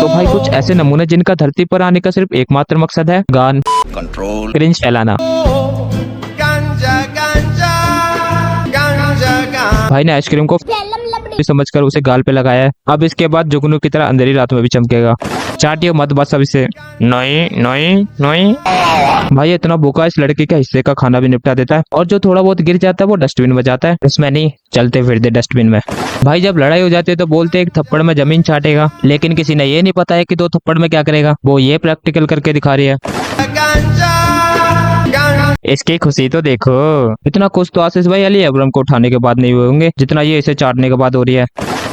तो भाई कुछ ऐसे नमूने जिनका धरती पर आने का सिर्फ एकमात्र मकसद है गान कंट्रोल क्रिंज फैलाना। भाई ने आइसक्रीम को समझकर उसे गाल पे लगाया है। अब इसके बाद जुगनू की तरह अंधेरी रात में भी चमकेगा। चाटियो मत बस अब इसे। नहीं नहीं नहीं भाई इतना भूखा इस लड़के के हिस्से का खाना भी निपटा देता है और जो थोड़ा बहुत गिर जाता है वो डस्टबिन में जाता है, इसमें नहीं चलते फिरते डस्टबिन में। भाई जब लड़ाई हो जाती है तो बोलते हैं एक थप्पड़ में जमीन चाटेगा, लेकिन किसी ने ये नहीं पता है कि 2 थप्पड़ में क्या करेगा। वो ये प्रैक्टिकल करके दिखा रही है। इसकी खुशी तो देखो। इतना खुश तो आशीष भाई अली अब्राहम को उठाने के बाद नहीं हुए होंगे जितना ये इसे चाटने के बाद हो रही है।